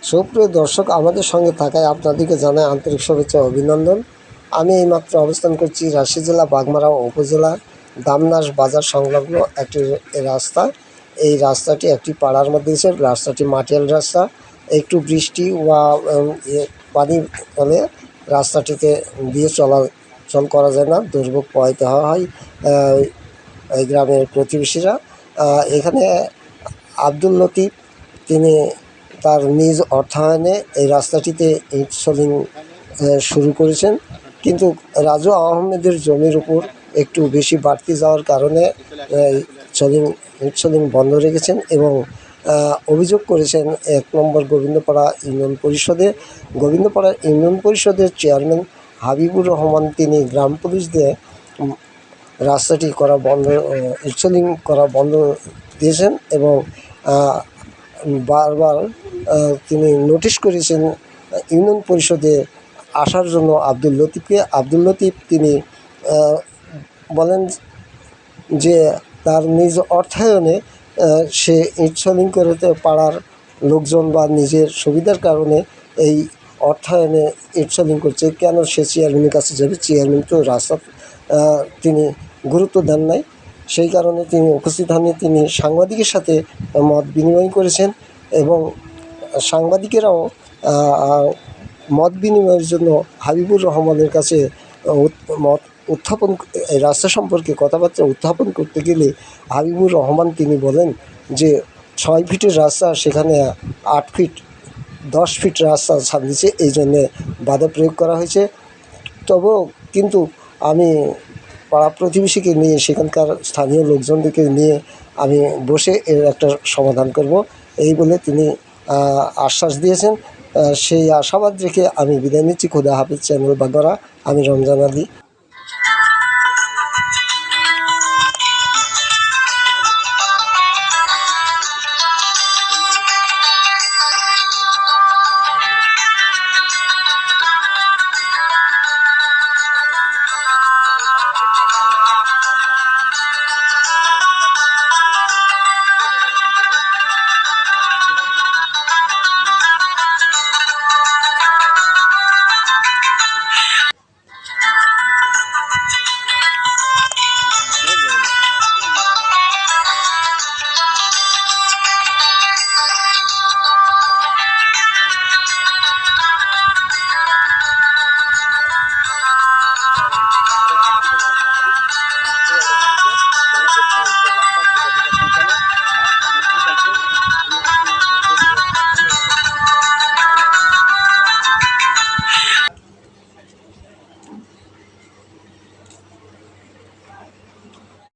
সুপ্রিয় দর্শক, আমাদের সঙ্গে থাকায় আপনাদেরকে জানাই আন্তরিক শুভেচ্ছা ও অভিনন্দন। আমি এইমাত্র অবস্থান করছি রাজশাহী জেলা বাগমারা উপজেলা দামনাস বাজার সংলগ্ন একটি রাস্তা। এই রাস্তাটি একটি পাড়ার মধ্যে আছে। রাস্তাটি মাটিয়াল রাস্তা। একটু বৃষ্টি বা পানি হলে রাস্তাটিতে দিয়ে চলাচল করা যায় না, দুর্ভোগ পোহাইতে হয় এই গ্রামের প্রতিবেশীরা। এখানে আব্দুল লতিফ তিনি তার নিজ অর্থায়নে এই রাস্তাটিতে ইট সোলিং শুরু করেছেন, কিন্তু রাজু আহমেদের জমির উপর একটু বেশি বাড়তি যাওয়ার কারণে ইট সোলিং বন্ধ রেখেছেন এবং অভিযোগ করেছেন 1 নম্বর গোবিন্দপাড়া ইউনিয়ন পরিষদের চেয়ারম্যান হাবিবুর রহমান। তিনি গ্রাম পুলিশ দিয়ে রাস্তাটি করা বন্ধ, ইট সোলিং করা বন্ধ দিয়েছেন এবং বারবার তিনি নোটিশ করেছেন ইউনিয়ন পরিষদে আসার জন্য আব্দুল লতিফকে। আব্দুল লতিফ তিনি বলেন যে তার নিজ অর্থায়নে সে ইট সোলিং করতে পাড়ার লোকজন বা নিজের সুবিধার কারণে এই অর্থায়নে ইট সোলিং করছে। কেন সে চেয়ারম্যানের কাছে যাবে? চেয়ারম্যান তো রাস্তা তিনি গুরুত্ব দেন নাই, সেই কারণে তিনি উপস্থিত হননি। তিনি সাংবাদিকের সাথে মত বিনিময় করেছেন এবং সাংবাদিকেরাও মত বিনিময়ের জন্য হাবিবুর রহমানের কাছে মত উত্থাপন, এই রাস্তা সম্পর্কে কথাবার্তা উত্থাপন করতে গেলে হাবিবুর রহমান তিনি বলেন যে 6 ফিটের রাস্তা, সেখানে 8 ফিট 10 ফিট রাস্তা ছাড় দিচ্ছে, এই জন্যে বাধা প্রয়োগ করা হয়েছে। তবেও কিন্তু আমি পাড়া প্রতিবেশীকে নিয়ে, সেখানকার স্থানীয় লোকজনদেরকে নিয়ে আমি বসে এর একটা সমাধান করব, এই বলে তিনি আশ্বাস দিয়েছেন। সেই আশাবাদ রেখে আমি বিদায় নিচ্ছি। খোদা হাফেজ। চ্যানেল বাগমারা, আমি রমজান আলী।